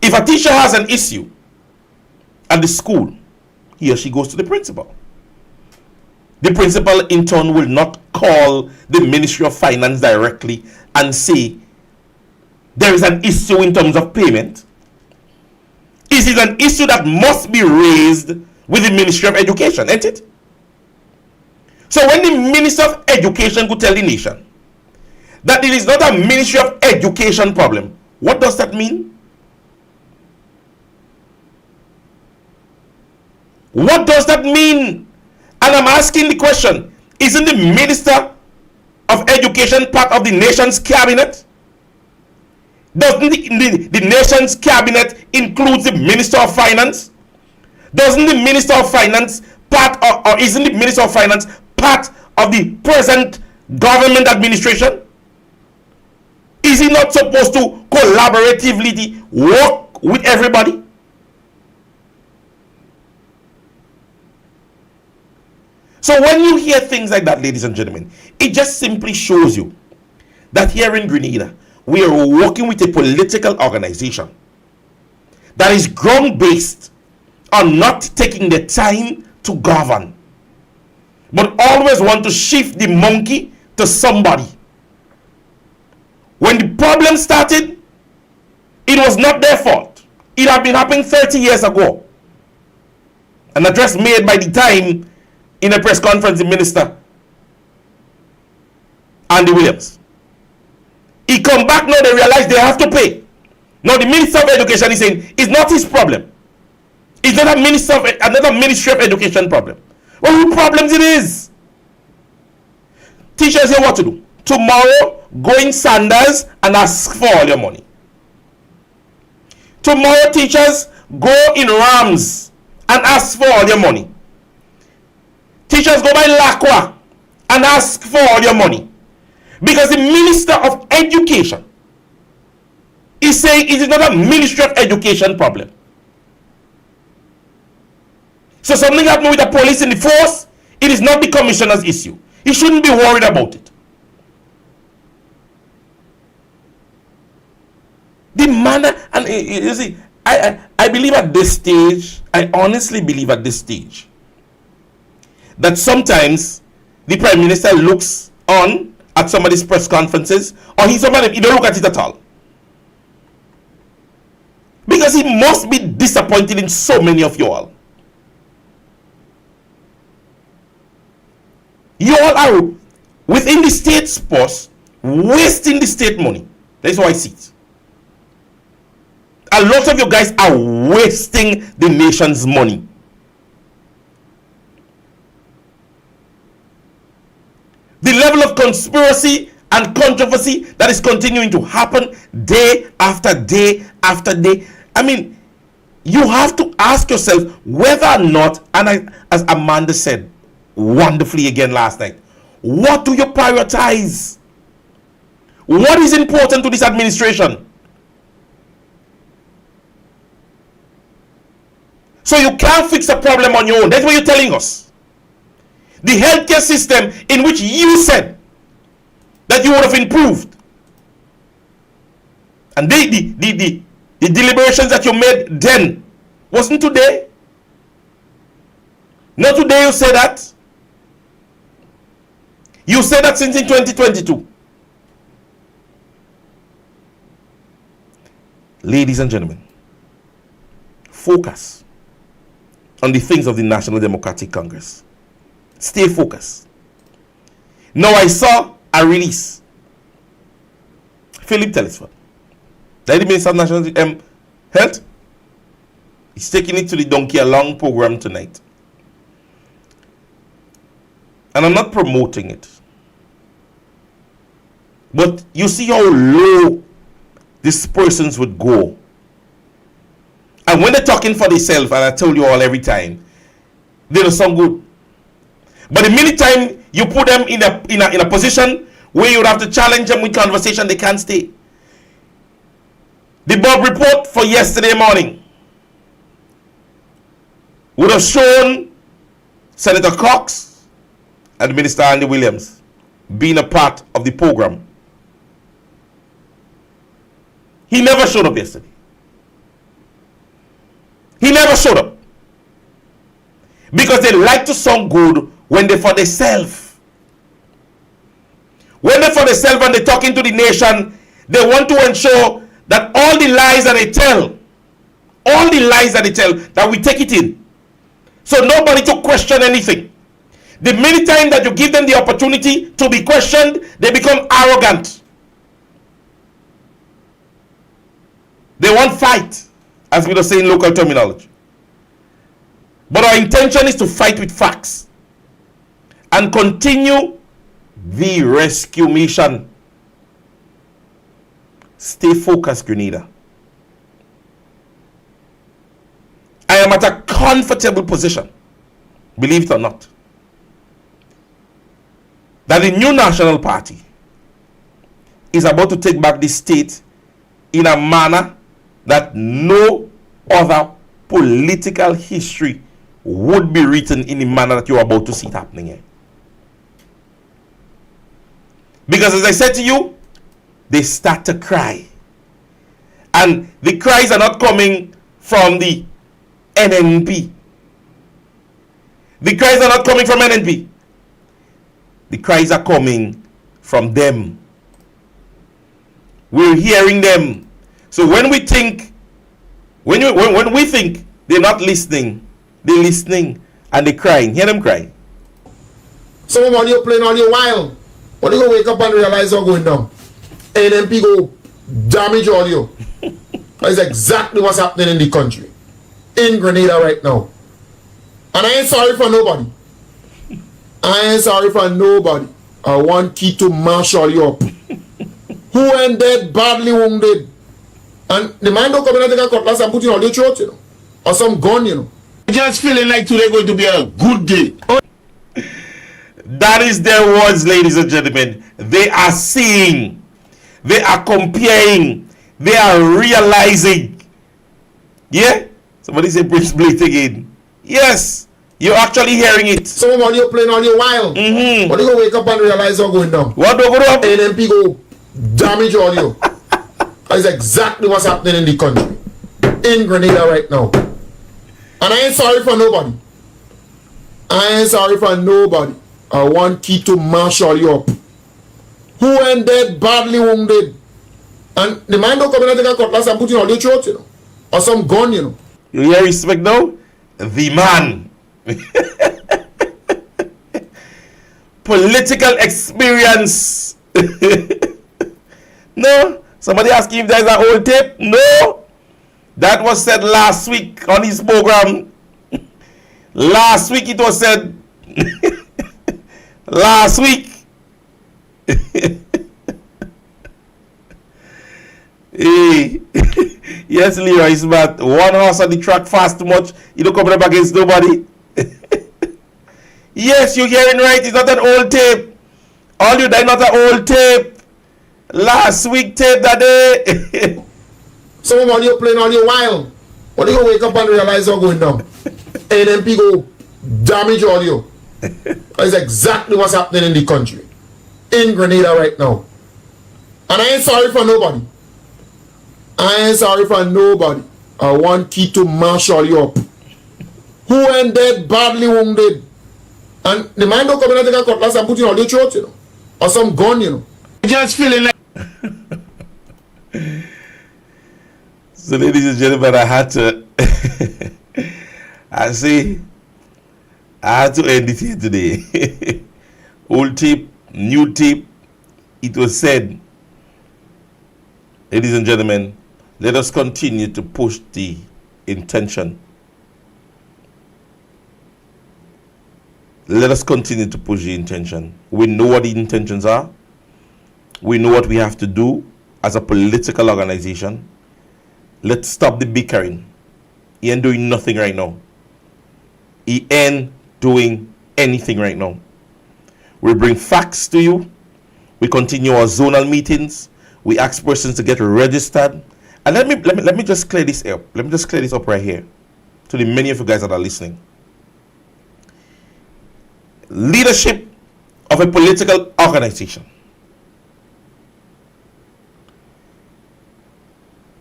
If a teacher has an issue at the school, he or she goes to the principal. The principal in turn will not call the Ministry of Finance directly and say there is an issue in terms of payment. It is an issue that must be raised with the Ministry of Education, isn't it? So when the Minister of Education could tell the nation that it is not a Ministry of Education problem, what does that mean? What does that mean? And I'm asking the question, isn't the Minister of Education part of the nation's cabinet? Doesn't the nation's cabinet include the Minister of Finance? Doesn't the Minister of Finance part or isn't the Minister of Finance part of the present government administration? Is he not supposed to collaboratively work with everybody? So when you hear things like that, ladies and gentlemen, it just simply shows you that here in Grenada, we are working with a political organization that is ground-based on not taking the time to govern, but always want to shift the monkey to somebody. When the problem started, it was not their fault. It had been happening 30 years ago. An address made by the time in a press conference, the minister, Andy Williams. He come back now, they realize they have to pay. Now the Minister of Education is saying it's not his problem. It's not another Ministry of Education problem. Well, whose problems it is? Teachers here what to do. Tomorrow, go in Sanders and ask for all your money. Tomorrow, teachers, go in Rams and ask for all your money. Teachers, go by Lacroix and ask for all your money. Because the Minister of Education is saying it is not a Ministry of Education problem. So something happened with the police in the force, it is not the commissioner's issue. He shouldn't be worried about it. The manner, and you see, I believe at this stage, I honestly believe at this stage, that sometimes the Prime Minister looks on at some of these press conferences, or he don't look at it at all. Because he must be disappointed in so many of you all. You all are within the state's purse, wasting the state money. That's how I see it. A lot of you guys are wasting the nation's money. The level of conspiracy and controversy that is continuing to happen day after day after day. I mean, you have to ask yourself whether or not, and as Amanda said wonderfully again last night, what do you prioritize? What is important to this administration? So you can't fix a problem on your own. That's what you're telling us. The healthcare system in which you said that you would have improved, and the deliberations that you made then wasn't today. Not today you say that. You said that since in 2022. Ladies and gentlemen, focus on the things of the National Democratic Congress. Stay focused. Now I saw a release. Philip Telesford, the Minister of National Health, is taking it to the Donkey Along program tonight. And I'm not promoting it. But you see how low these persons would go. And when they're talking for themselves, and I tell you all every time, they don't sound good. But the minute time you put them in a position where you would have to challenge them with conversation, they can't stay. The Bob report for yesterday morning would have shown Senator Cox and Minister Andy Williams being a part of the program. He never showed up yesterday. He never showed up. Because they like to sound good when they're for themselves. When they're for themselves and they're talking to the nation, they want to ensure that all the lies that they tell, that we take it in. So nobody to question anything. The many time that you give them the opportunity to be questioned, they become arrogant. They want fight, as we say in local terminology. But our intention is to fight with facts and continue the rescue mission. Stay focused, Grenada. I am at a comfortable position, believe it or not, that the new National Party is about to take back the state in a manner that no other political history would be written in the manner that you're about to see it happening here. Because as I said to you, they start to cry. And the cries are not coming from the NNP. The cries are not coming from NNP. The cries are coming from them. We're hearing them. So when we think, when we think they're not listening, they're listening and they're crying. Hear them cry. Some of you playing all your while. When you go wake up and realize you're going down, NMP go damage all you. That's exactly what's happening in the country. In Grenada right now. And I ain't sorry for nobody. I ain't sorry for nobody. I want key to marshal you up. Who ain't dead, badly wounded. And the man don't come in and take a cutlass and put it on your throat, you know. Or some gun, you know. Just feeling like today going to be a good day. That is their words, ladies and gentlemen. They are seeing. They are comparing. They are realizing. Yeah? Somebody say Prince Blade again. Yes. You're actually hearing it. Some of you playing all your while. Mm-hmm. When you go wake up and realize you're going down. What do go up? NMP go damage all you. That's exactly what's happening in the country. In Grenada right now. And I ain't sorry for nobody. I ain't sorry for nobody. I want key to marshal you up. Who ain't dead, badly wounded. And the man don't come in and take a cutlass and put it on your throat, you know. Or some gun, you know. You hear respect now? The man. Political experience. No? Somebody asking if there's an old tape? No. That was said last week on his program. Last week it was said. Last week. Hey. Yes, Leroy, it's about one horse on the track fast too much. You don't come up against nobody. Yes, you're hearing right. It's not an old tape. All you die not an old tape. Last week tape that day. Some of you playing all your while. When you go wake up and realize what's going down. NMP go damage all you. That's exactly what's happening in the country. In Grenada right now. And I ain't sorry for nobody. I ain't sorry for nobody. I want key to marshal you up. Who ain't dead, badly wounded. And the man don't come in and take a cutlass and put it on your throat, you know. Or some gun, you know. Just feeling like So, ladies and gentlemen, I had to I had to end it here today. Old tape, new tape. It was said, ladies and gentlemen, let us continue to push the intention. Let us continue to push the intention. We know what the intentions are. We know what we have to do as a political organization. Let's stop the bickering. He ain't doing nothing right now. He ain't doing anything right now. We bring facts to you. We continue our zonal meetings. We ask persons to get registered. And let me just clear this up. Let me just clear this up right here to the many of you guys that are listening. Leadership of a political organization.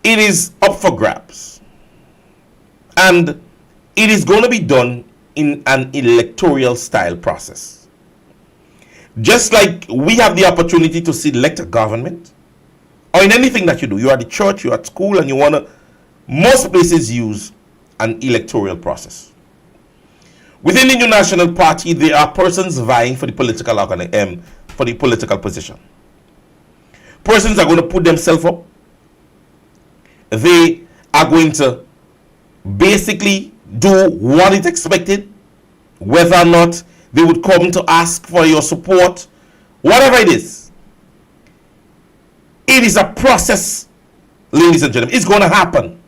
It is up for grabs. And it is going to be done in an electoral style process. Just like we have the opportunity to select a government, or in anything that you do, you are at the church, you're at school, and you want to, most places use an electoral process. Within the New National Party, there are persons vying for the political position. Persons are going to put themselves up. They are going to basically do what is expected, whether or not they would come to ask for your support, whatever it is. It is a process, ladies and gentlemen. It's going to happen.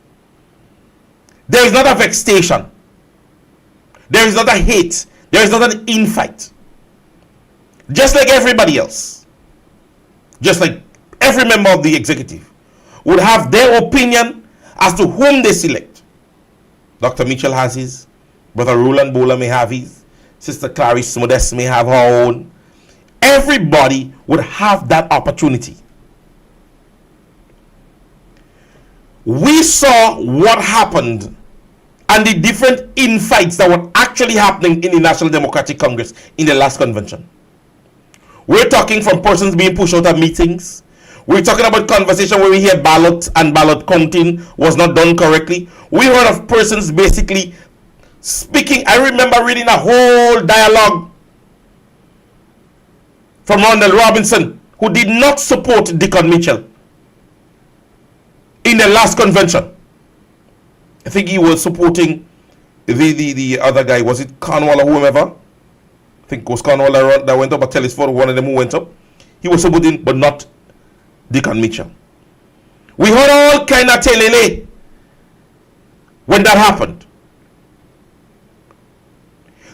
There is not a vexation. There is not a hate. There is not an infight. Just like everybody else, just like every member of the executive would have their opinion as to whom they select. Dr. Mitchell has his, Brother Roland Bowler may have his, Sister Clarice Modest may have her own. Everybody would have that opportunity. We saw what happened and the different infights that were actually happening in the National Democratic Congress in the last convention. We're talking from persons being pushed out of meetings. We're talking about conversation where we hear ballots and ballot counting was not done correctly. We heard of persons basically speaking. I remember reading a whole dialogue from Ronald Robinson, who did not support Deacon Mitchell in the last convention. I think he was supporting the other guy. Was it Cornwall or whomever? I think it was Cornwall that went up, or Telesford, one of them who went up. He was supporting, but not Deacon Mitchell. We heard all kind of telele when that happened.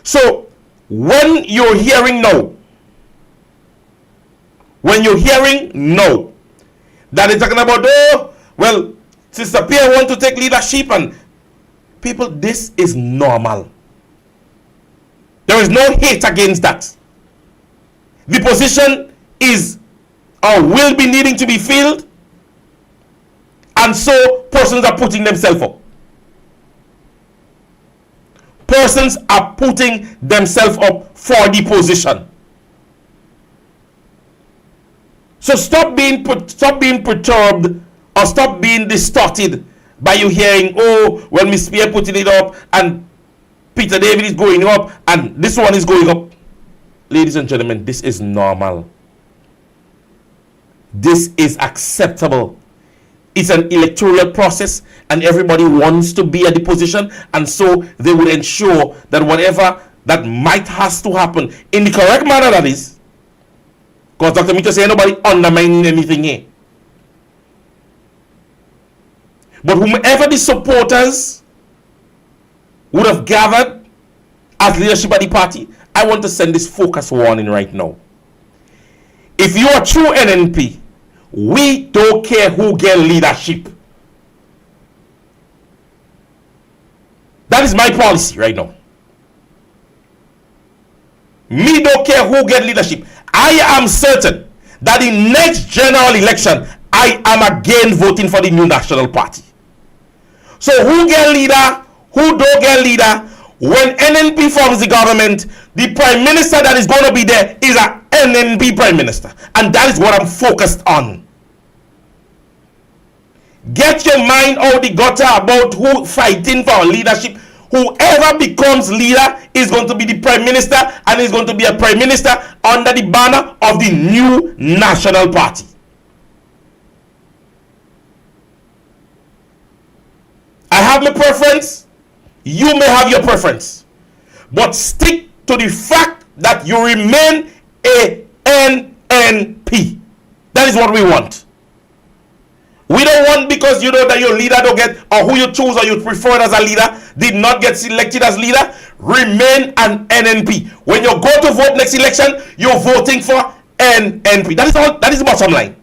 So when you're hearing now that they're talking about, oh, well, Sister Pierre want to take leadership, and people, this is normal. There is no hate against that. The position is or will be needing to be filled, and so persons are putting themselves up. Persons are putting themselves up for the position. So stop being perturbed or stop being distorted by you hearing, oh, well, Miss Pierre putting it up and Peter David is going up and this one is going up. Ladies and gentlemen, this is normal. This is acceptable. It's an electoral process and everybody wants to be at the position, and so they will ensure that whatever that might has to happen in the correct manner, that is, because Dr. Mitchell said nobody undermining anything here. But whomever the supporters would have gathered as leadership of the party, I want to send this focus warning right now. If you are true NNP, we don't care who get leadership. That is my policy right now. Me don't care who get leadership. I am certain that in next general election, I am again voting for the new national party. So who get leader, who don't get leader, when NNP forms the government, the prime minister that is going to be there is an NNP prime minister. And that is what I'm focused on. Get your mind out the gutter about who fighting for leadership. Whoever becomes leader is going to be the prime minister, and is going to be a prime minister under the banner of the new national party. I have my preference. You may have your preference. But stick to the fact that you remain a NNP. That is what we want. We don't want because you know that your leader don't get, or who you choose or you prefer as a leader did not get selected as leader. Remain an NNP. When you go to vote next election, you're voting for NNP. That is all. That is the bottom line.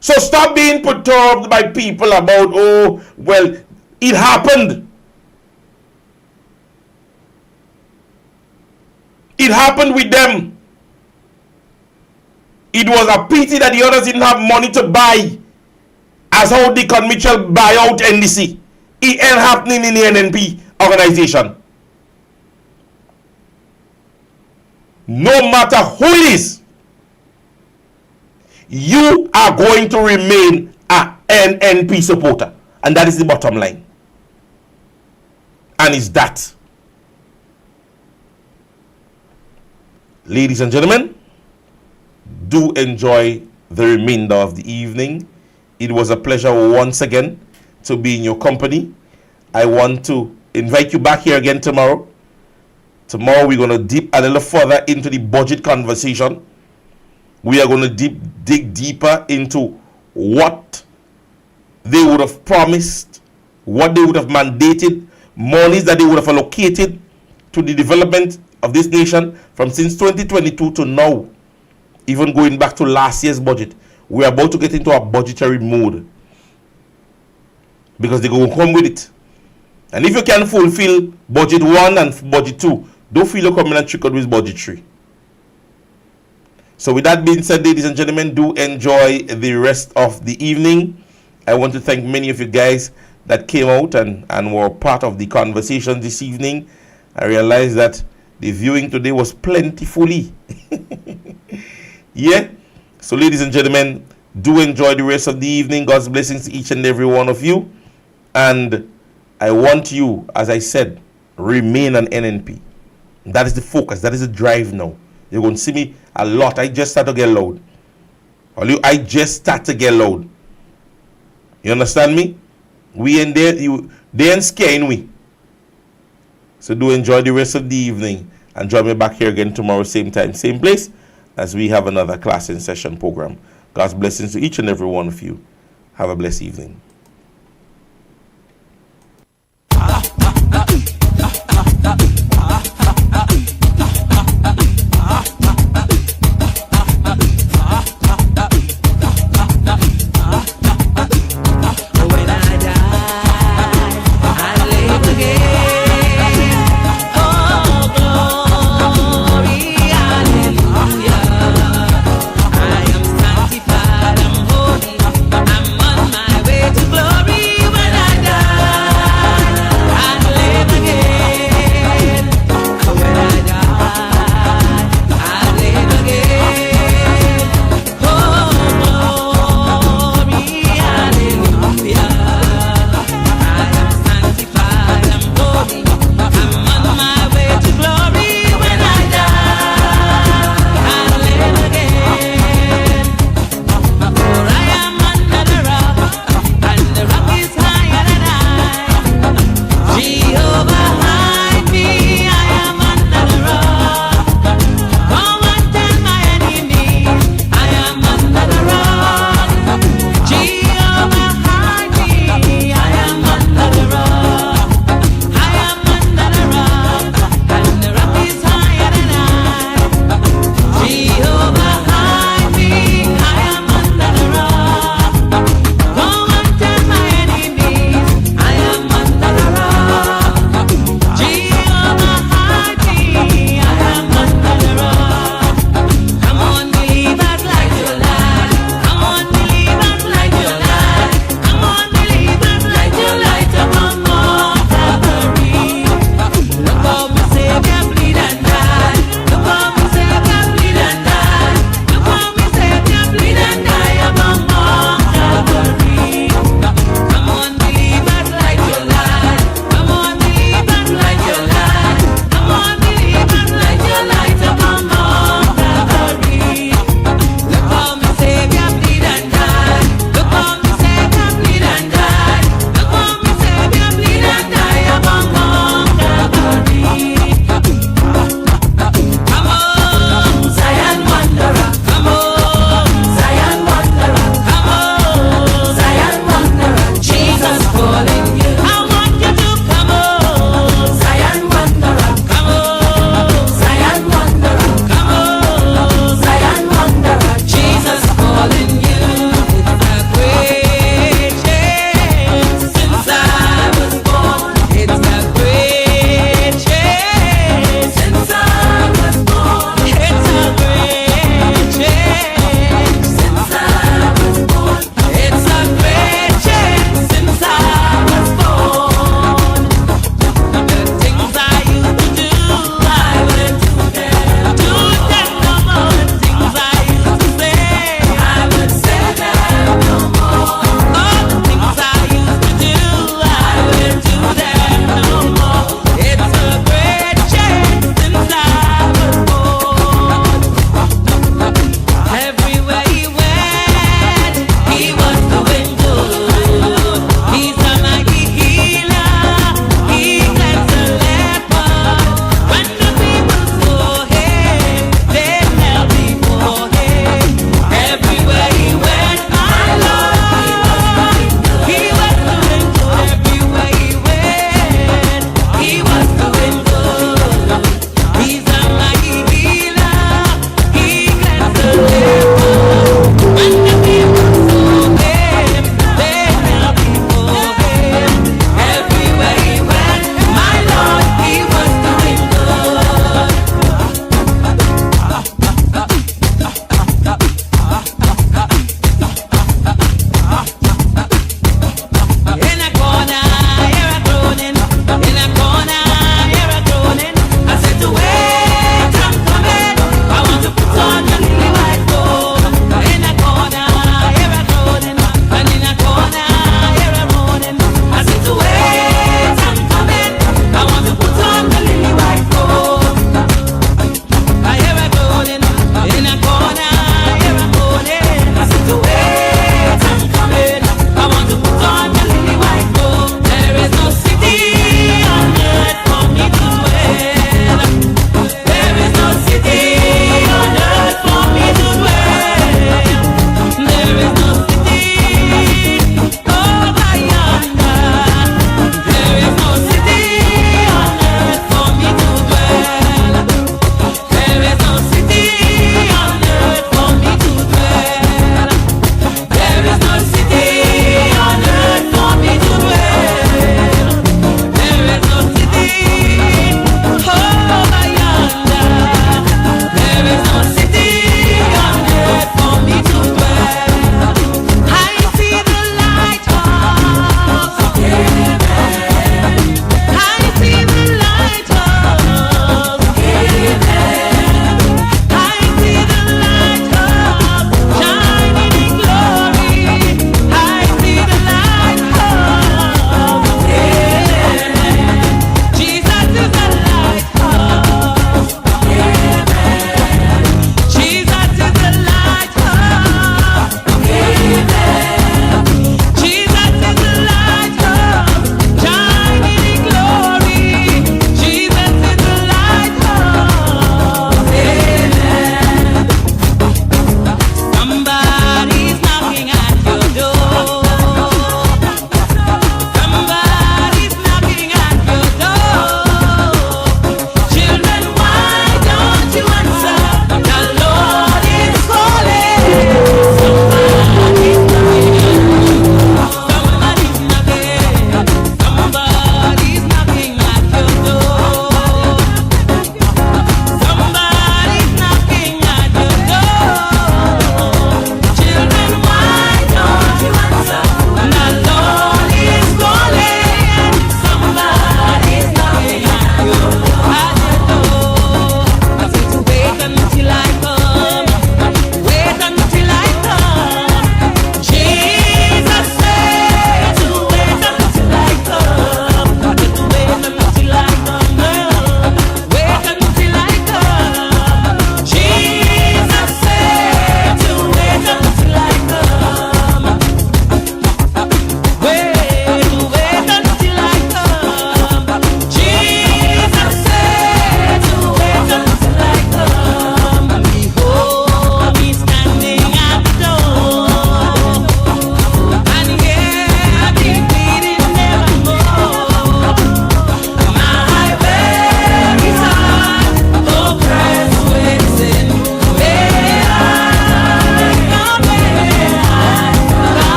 So stop being perturbed by people about, oh, well, it happened. It happened with them. It was a pity that the others didn't have money to buy, as how Deacon Mitchell buy out NDC. It ain't happening in the NNP organization. No matter who it is, you are going to remain a NNP supporter. And that is the bottom line. And it's that. Ladies and gentlemen, do enjoy the remainder of the evening. It was a pleasure once again to be in your company. I want to invite you back here again tomorrow. Tomorrow we're going to dip a little further into the budget conversation. We are going to dig deeper into what they would have promised, what they would have mandated, monies that they would have allocated to the development of this nation from since 2022 to now. Even going back to last year's budget, we are about to get into a budgetary mode because they're going to come with it. And if you can fulfill budget 1 and budget 2, don't feel like coming and trick out with budget 3. So with that being said, ladies and gentlemen, do enjoy the rest of the evening. I want to thank many of you guys that came out and were part of the conversation this evening. I realized that the viewing today was plentifully. Yeah. So ladies and gentlemen, do enjoy the rest of the evening. God's blessings to each and every one of you. And I want you, as I said, remain an NNP. That is the focus. That is the drive now. You're going to see me a lot. I just start to get loud. I just start to get loud. You understand me? We ain't there. They ain't scaring we. So do enjoy the rest of the evening. And join me back here again tomorrow, same time, same place, as we have another class in session program. God's blessings to each and every one of you. Have a blessed evening.